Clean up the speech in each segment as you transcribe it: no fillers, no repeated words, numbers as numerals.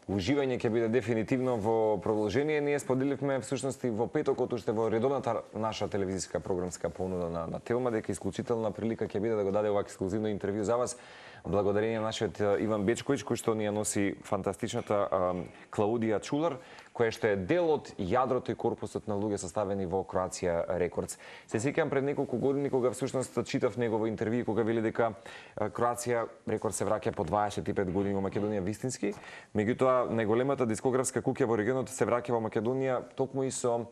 уживање ќе биде дефинитивно во продолжение. Ние споделивме всушност и во петокот уште во редовната наша телевизиска програмска понуда на Телма дека исклучителна прилика ќе биде да го даде ова ексклузивно интервју за вас. Благодарение на нашиот Иван Бечковиќ кој што ни ја носи фантастичната Клаудија Чулар, која што е дел од јадрото и корпусот на луѓе составени во Кроација Рекордс. Се сеќавам пред неколку години кога всушност читав негово интервју кога вели дека Кроација Рекордс се враќа по 25 години во Македонија вистински, меѓутоа најголемата дискографска куќа во регионот се враќа во Македонија токму и со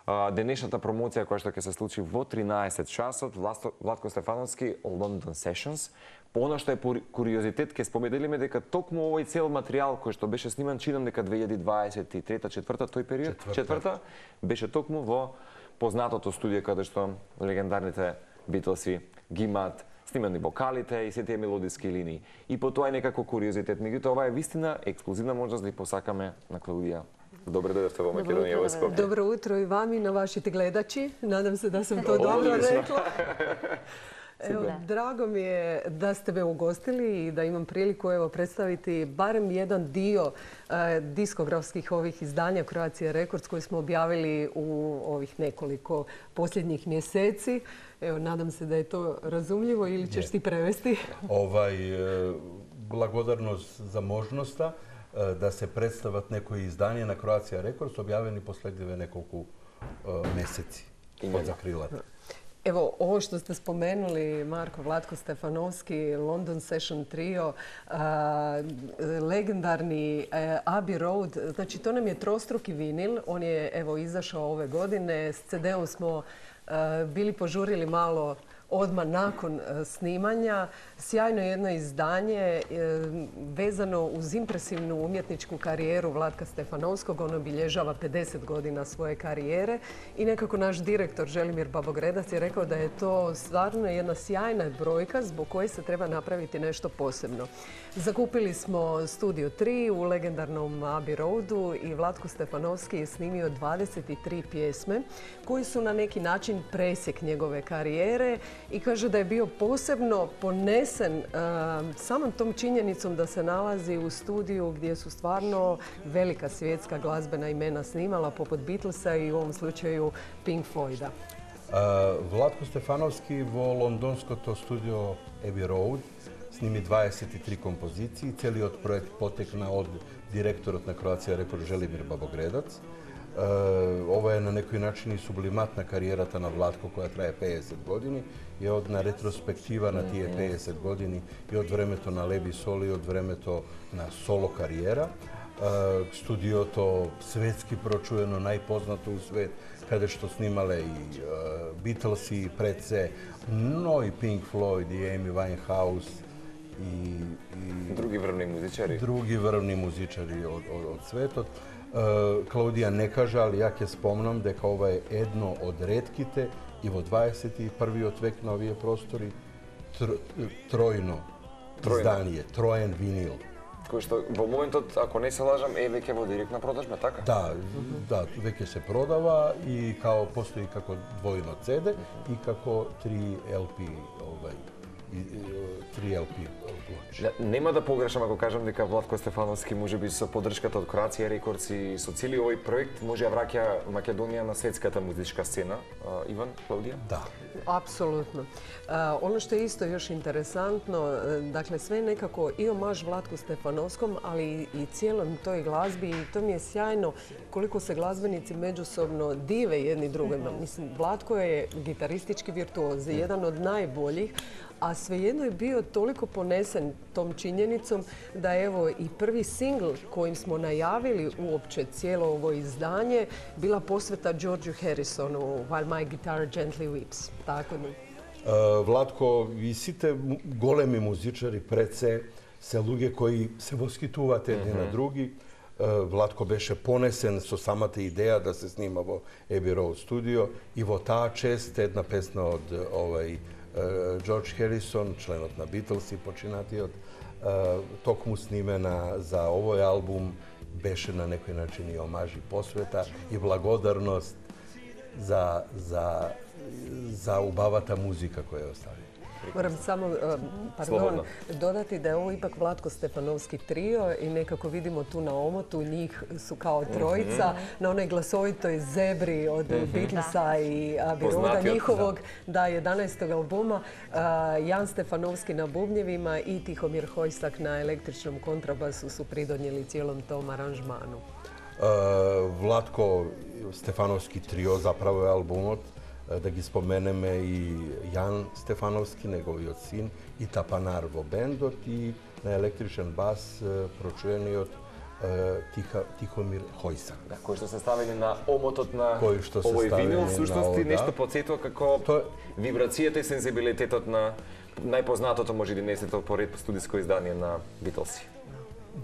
денешната промоција која што ќе се случи во 13 часот, Владко Стефановски London Sessions. По она што е куриозитет, ќе споменеме дека токму овој цел материјал кој што беше сниман, чинам дека 2023-4 тој период, четврта, беше токму во познатото студио каде што легендарните Битлси ги имаат снимани вокалите и се тие мелодиски линии. И по тоа е некако куриозитет. Меѓутоа, ова е вистина ексклузивна можност да ја посакаме на Клаудија. Добре дојдовте во Македонија, во Скопје. Добро утро и вам и на вашите гледачи. Надам се да сам тоа добро рекла. Evo, drago mi je da ste me ugostili i da imam priliku evo predstaviti barem jedan dio diskografskih ovih izdanja Croatia Records koji smo objavili u ovih nekoliko posljednjih mjeseci. Evo, nadam se da je to razumljivo ili ćeš ti prevesti? Благодарност за можноста да се представат некои издания на Croatia Records објавени последниве неколку месеци под закрилата. Evo, ovo što ste spomenuli, Marko, Vlatko Stefanovski, London Session Trio, legendarni Abbey Road, znači to nam je trostruki vinil, on je evo izašao ove godine, s CD-om smo bili požurili malo odmah nakon snimanja. Sjajno jedno izdanje vezano uz impresivnu umjetničku karijeru Vlatka Stefanovskog. On obilježava 50 godina svoje karijere i nekako naš direktor Želimir Babogredac je rekao da je to stvarno jedna sjajna brojka zbog koje se treba napraviti nešto posebno. Zakupili smo Studio 3 u legendarnom Abbey Roadu i Vlatko Stefanovski je snimio 23 pjesme koji su na neki način presjek njegove karijere i kaže da je bio posebno ponesen samom tom činjenicom da se nalazi u studiju gdje su stvarno velika svjetska glazbena imena snimala poput Beatlesa i u ovom slučaju Pink Floyda. Vlatko Stefanovski vo londonskото студио Abbey Road snimi 23 композиции. Целиот проект потекна од директорот на Croatia Records Želimir Babogredac. Ова е на некој начин и сублимат на кариерата на Владко која трае 50 години и од на ретроспектива на тие 50 години и од времето на Леби Сол и од времето на соло кариера. Студиото светски прочуено, најпознато у свет, каде што снимале и Битлси пред се, но и Pink Floyd и Amy Winehouse и други врвни музичари. Други врвни музичари од светот. Клаудија не кажа, али ја ќе спомнам дека ова е едно од ретките и во 21. век на овие простори тројно издание, троен винил. Кој што во моментот, ако не се лажам, е веќе во директна продажба, така? Да, веќе се продава и као постои како двојно CD и како 3 LP 3 LP плочи. Нема да погрешам ако кажам дека Владко Стефановски можеби со поддршката од Croatia Records и со целиот овој проект може да враќа Македонија на светската музичка сцена. Иван, Клаудија? Да. Apsolutno. Ono što je isto još interesantno, dakle sve nekako i omaž Vlatku Stefanovskom, ali i cijelom toj glazbi i to mi je sjajno koliko se glazbenici međusobno dive jedni drugima. Mislim, Vlatko je gitaristički virtuoz, jedan od najboljih, a svejedno je bio toliko ponesen tom činjenicom da evo i prvi singl kojim smo najavili uopće cijelo ovo izdanje bila posveta Georgeu Harrisonu While My Guitar Gently Weeps. Tako da. Владко и сите големи музичари пред се луѓе кои се воскитуваат едни на други. Владко беше понесен со самата идеја да се снима во Abbey Road студио и во таа чест една песна од Джордж Харисон, членот на Битлси, починатиот, токму снимена за овој албум, беше на некој начин и омаж и посвета и благодарност за убавата музика која остави. Moram samo Slobodno. dodati da je ovo ipak Vlatko Stefanovski trio i nekako vidimo tu na omotu, njih su kao trojica, na onoj glasovitoj zebri od Beatlesa i Abbey Roada Poznatijog, njihovog, da, 11. albuma, Jan Stefanovski na bubnjevima i Tihomir Hojsak na električnom kontrabasu su pridonijeli cijelom tom aranžmanu. Vlatko Stefanovski trio zapravo je albumot, da gi spomeneme i Jan Stefanovski, неговиот син, и Tapanar во бендот и на електричен бас прочуениот Тихомир Хойсак. Да, кои што се ставени на омотот на Кои што се овој ставени винил, на всушност ово, нешто да. подсетува како Тоа- вибрацијата и сензибилитетот на најпознатото може 11-то поред студиско издание на Битлси.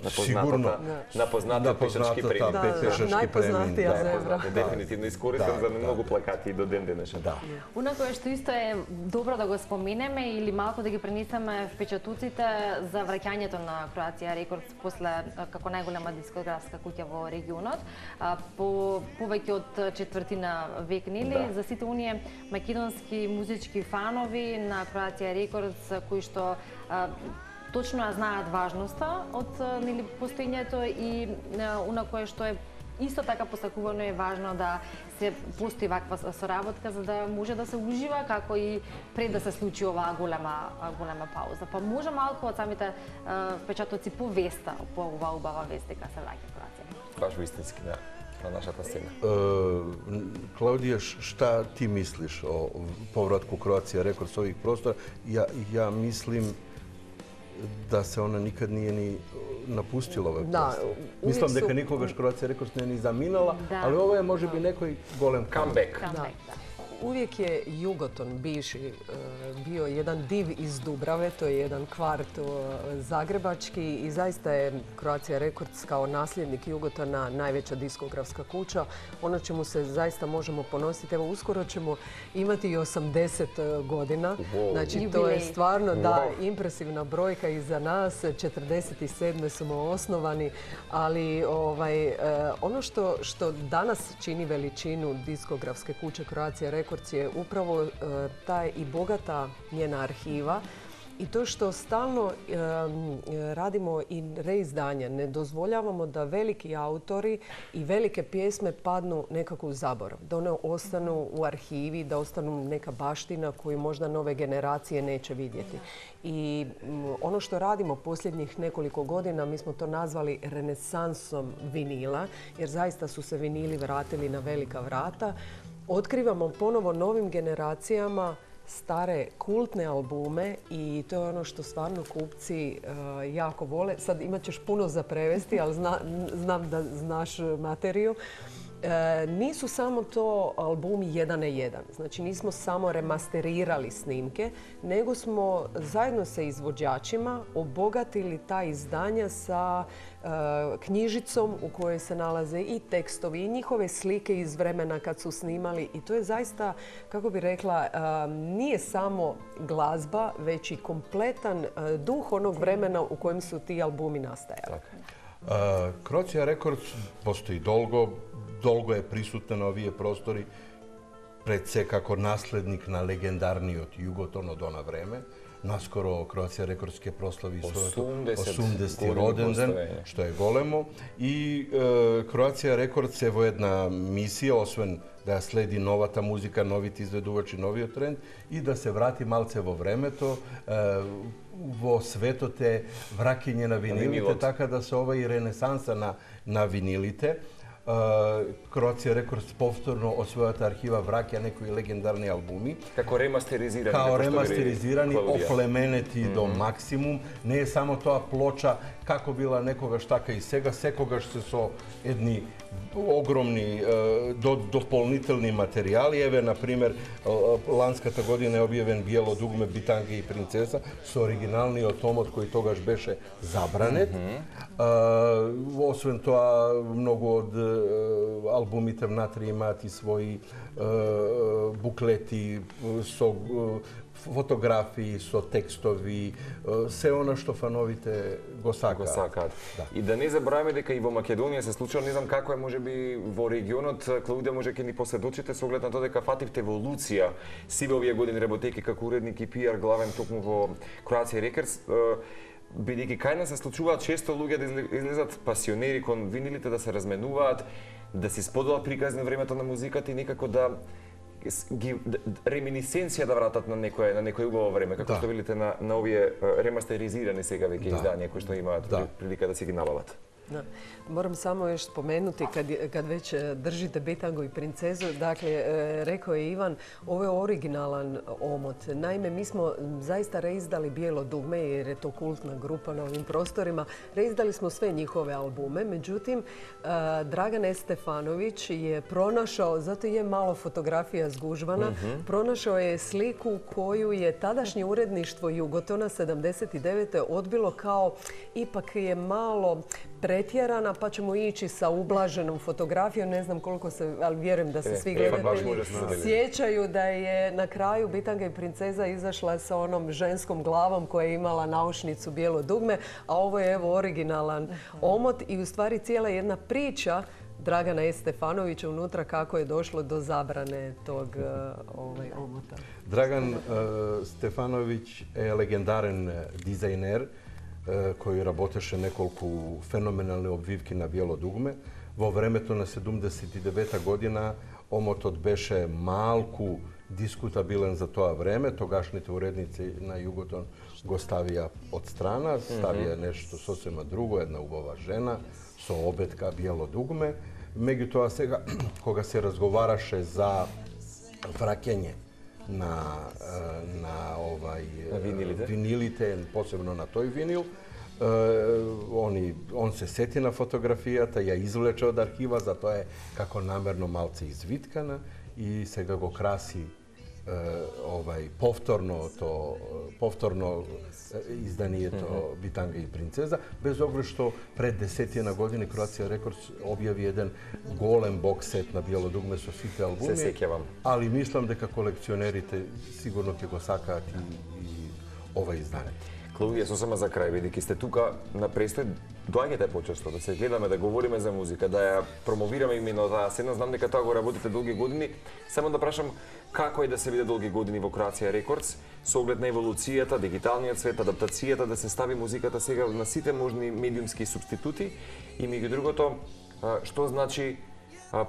Сигурно. На познатата пешачки премин. Да, пешачки најпознатија премин, да. зебра. Дефинитивно искористен Да, за да. многу плакати и до ден денешен. Да. Онако што исто е добро да го споменеме или малку да ги пренесеме впечатоците за враќањето на Croatia Records после како најголема дискографска куќа во регионот. По повеќе од четвртина век, нели, Да. за сите оние македонски музички фанови на Croatia Records кои што точно ја знаат важноста од нели постоењето и она кое што е исто така посакувано е важно да се постои ваква соработка за да може да се ужива како и пред да се случи оваа голема пауза. Па може малку од самите впечатоци по веста, по оваа убава вест дека се враќа Croatia. Баш вистински, да, на нашата сцена. Клаудија, шта ти мислиш о повратку Croatia Records со ових простора? Ја мислим да се она никад nije ни напустила овој Да, простор. увек Мислам су- дека никогаш Croatia Records не ни заминала, Да. ali ovo je može bi некој голем Камбек. Comeback, да. Uvijek je Jugoton bivši bio jedan div iz Dubrave, to je jedan kvart zagrebački i zaista je Croatia Records kao nasljednik Jugotona najveća diskografska kuća. Ono čemu se zaista možemo ponositi. Evo, uskoro ćemo imati i 80 godina. Wow. Znači, to Jubilej. je stvarno da Wow. impresivna brojka i za nas. 47. smo osnovani, ali ono što danas čini veličinu diskografske kuće Croatia Records je upravo ta i bogata njena arhiva i to što stalno radimo i reizdanja. Ne dozvoljavamo da veliki autori i velike pjesme padnu nekako u zaborav. Da one ostanu u arhivi, da ostanu neka baština koju možda nove generacije neće vidjeti. I ono što radimo posljednjih nekoliko godina, mi smo to nazvali renesansom vinila, jer zaista su se vinili vratili na velika vrata. Otkrivamo ponovo novim generacijama stare kultne albume i to je ono što stvarno kupci jako vole. Sad imat ćeš puno za prevesti, ali znam da znaš materiju. Nisu samo to albumi jedan na jedan. Znači nismo samo remasterirali snimke, nego smo zajedno sa izvođačima obogatili ta izdanja sa knjižicom u kojoj se nalaze i tekstovi i njihove slike iz vremena kad su snimali. I to je zaista, kako bi rekla, nije samo glazba, već i kompletan duh onog vremena u kojem su ti albumi nastajali. Croatia Records postoji долго е присутна на овие простори, пред се како наследник на легендарниот Југотон од она време. Наскоро Croatia Records ќе прослави својот 80 роден ден, што е големо. И Croatia Records е во една мисија, освен да ја следи новата музика, новите изведувачи, новиот тренд, и да се врати малце во времето, во светот е враќање на винилите, така да се ова и ренесанса на винилите. Croatia Records повторно од својата архива враќа некои легендарни албуми. Како ремастеризирани. Као ремастеризирани, оплеменети до максимум. Не е само тоа плоча како била некогаш, така и сега. Секогаш се со едни огромни дополнителни материјали. Еве, например, ланската година е објавен Биело дугме, Битанга и принцеса со оригиналниот томот кој тогаш беше забранет. Освен тоа, многу од албумите внатре имаат и своји буклети со фотографии, со текстови, се она што фановите го сакаат. Да. И да не забораваме дека и во Македонија се случило, не знам како е можеби во регионот, Клаудија, може ќе ни посведочите со оглед на тоа дека фативте еволуција сиве овие години работејќи како уредник и PR главен токму во Croatia Records, бидејќи кај нас се случуваат често луѓе да излезат пасионери кон винилите, да се разменуваат, да си споделат приказни времето на музиката и некако да реминисценција да вратат на некое убаво време, како што видите на овие ремастеризирани сега веќе издања кои што имаат прилика да си ги навалат. Da. Moram samo još spomenuti, kad već držite Bitangu i princezu, dakle, rekao je Ivan, ovo je originalan omot. Naime, mi smo zaista reizdali Bijelo dugme, jer je to kultna grupa na ovim prostorima. Reizdali smo sve njihove albume, međutim, Dragan Stefanović je pronašao, zato je malo fotografija zgužvana, pronašao je sliku koju je tadašnje uredništvo Jugotona 79. odbilo kao ipak je malo pretjerana, pa ćemo ići sa ublaženom fotografijom. Ne znam koliko se, ali vjerujem da se svi gledatelji sjećaju da je na kraju Bitanga i princeza izašla sa onom ženskom glavom koja je imala naušnicu bijelo dugme, a ovo je evo originalan omot i u stvari cijela jedna priča Dragana Stefanovića unutra kako je došlo do zabrane tog omota. Dragan Stefanović je legendaren dizajner koji работеше неколку феноменални обвивки на биело дугме. Во времето на 79 година омотот беше малку дискутабилен за тоа време. Тогашните уредници на Југотон го ставија од страна, ставија нешто сосема друго, една убава жена со обетка биело дугме. Меѓутоа сега кога се разговараше за враќање на винилите, посебно на тој винил, он се сети на фотографијата, ја извлече од архива, затоа е како намерно малце извиткана и сега го краси повторно изданието Битанга и принцеза, без оглед што пред 10 години Croatia Records објави еден голем бокс сет на биело дугме со сите албуми. Се сеќавам. Али мислам дека колекционерите сигурно ќе го сакаат и ова издание. Клаудија, сосема за крај, бидејќи сте тука на престој, доаѓате почесто да се гледаме, да говориме за музика, да ја промовираме именно таа сцена. Знам дека тоа го работите долги години. Само да прашам како е да се биде долги години во Croatia Records со оглед на еволуцијата, дигиталниот свет, адаптацијата, да се стави музиката сега на сите можни медиумски субститути и меѓу другото, што значи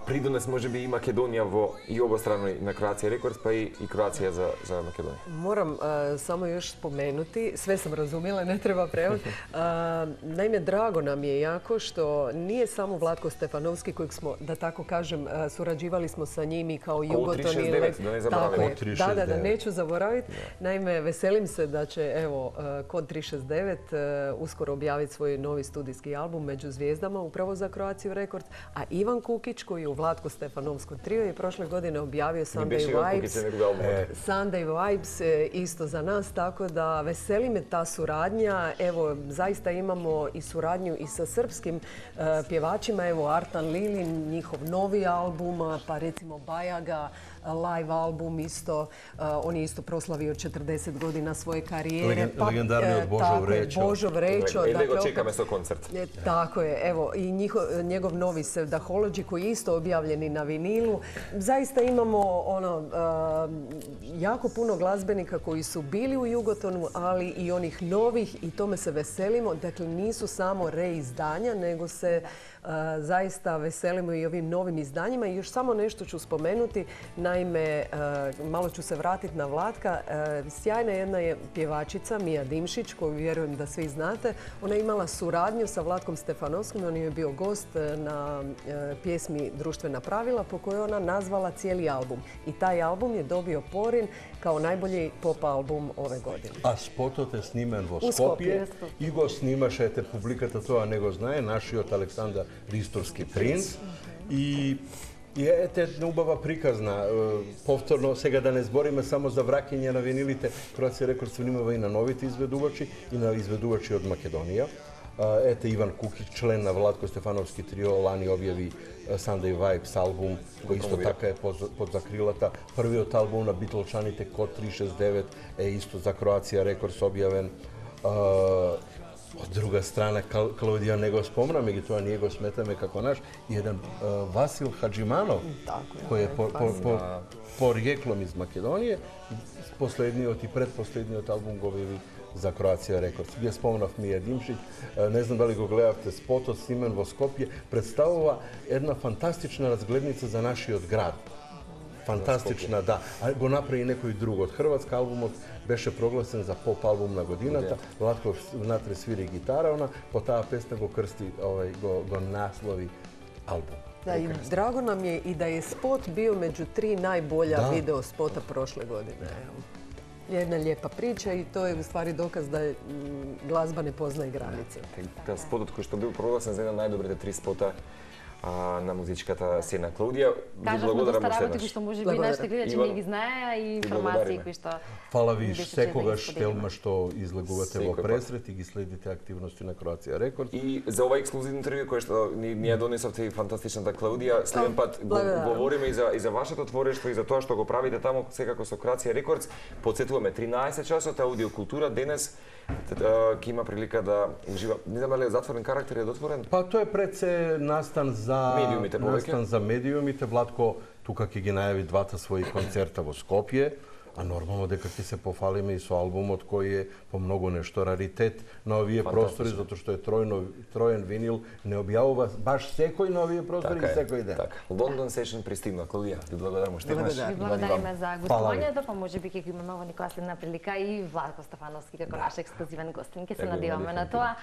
придонес може би и Македонија и обострано на Croatia Records, па и Croatia za Makedoniju. Moram samo još spomenuti, sve sam razumjela, ne treba prevod. Naime, drago nam je jako što nije samo Vlatko Stefanovski kojeg smo, da tako kažem, surađivali smo sa njim i kao Jugoton. Kod 369, da ne zaboravim. Da, neću zaboraviti. Naime, veselim se da će, evo, Kod 369 uskoro objaviti svoj novi studijski album Među zvijezdama, upravo za Croatia Records, a Ivan Kukić, koji je u Vlatko Stefanovskom trio je prošle godine objavio Sunday Vibes. Sunday Vibes isto za nas, tako da veseli me ta suradnja. Evo, zaista imamo i suradnju i sa srpskim pjevačima. Evo, Artan Lilin, njihov novi album, pa recimo Bajaga, live album isto. On je isto proslavio 40 godina svoje karijere. Legendarni od Božo Vrečo. Božo Vrečo. Ide go čekame sto koncert. Tako je, evo, i njegov novi Sevdahology koji je isto objavljeni na vinilu. Zaista imamo jako puno glazbenika koji su bili u Jugotonu, ali i onih novih i tome se veselimo. Dakle, nisu samo reizdanja, nego se zaista veselimo i ovim novim izdanjima. I još samo nešto ću spomenuti. Naime, malo ću se vratiti na Vlatka. Sjajna jedna je pjevačica, Mija Dimšić, koju vjerujem da svi znate. Ona je imala suradnju sa Vlatkom Stefanovskim. On je bio gost na pjesmi Društvena pravila po kojoj ona nazvala cijeli album. I taj album je dobio Porin kao najbolji pop album ove godine. A spotот je snimen vo Skopje i го снимаше публиката, тоа не го знае, нашиот Александар Ристовски принц. И ете една убава приказна. Повторно, сега да не збориме само за враќање на винилите, Croatia Records снимава и на новите изведувачи и на изведувачи од Македонија. Ете Иван Кукич, член на Владко Стефановски трио, лани објави Sunday Vibes албум, кој исто така е под закрилата. Првиот албум на Битлчаните, Код 369, е исто за Croatia Records објавен. Од друга страна, Клаудија не го спомна, меѓутоа ние го сметаме како наш, и еден Васил Хаджиманов, кој е пориеклом из Македонија, последниот и предпоследниот албум го објави за Кроација Рекордс. Ги спомнав Мија Димшиќ, не знам дали го гледавте спотот, снимен во Скопје, представува една фантастична разгледница за нашиот град. Фантастична, да. А го направи некој друг. Од Хрватска албумот беше прогласен за поп албум на годината. Владко внатре свири гитара, по таа песна го крсти, го наслови албум. Да, и драго нам е и да е спот био меѓу 3 најболја видео спота прошле године. Една лепа прича и тоа е уствари доказ да глазба не познае граница. Спотот кој што бил прогласен за една најдобрите 3 спота на музичката сцена. Клаудија, ви благодарам доста уште работи кои што може би нашите гледачи не ги знаеа и информации кои што Фала ви секогаш Телма што излегувате во пресрет и ги следите активности на Кроација Рекордс. И за ова ексклузивно интервју кој што ни ја донесовте и фантастичната Клаудија, следен пат говориме и за вашето творештво и за тоа што го правите таму секако со Кроација Рекордс. Потсетуваме 13 часот аудиокултура денес ќе има прилика да ужива. Не знам дали е затворен карактер или дотворен? Па тоа е пред се настан за медиумите. Владко тука ќе ги најави двата своји концерта во Скопје, а нормално дека ќе се пофалиме и со албумот кој е по многу нешто раритет на овие простори, затоа што е троен винил, не објавува баш секој на овие простори и секој ден. Така. Лондон Сешн пристигна. Клаудија, ви благодарам уште еднаш. Ви благодариме за гостувањето, па можеби ќе имаме во некоја следна прилика и Владко Стефановски како наш ексклузивен гостин. Ќе се надеваме на тоа.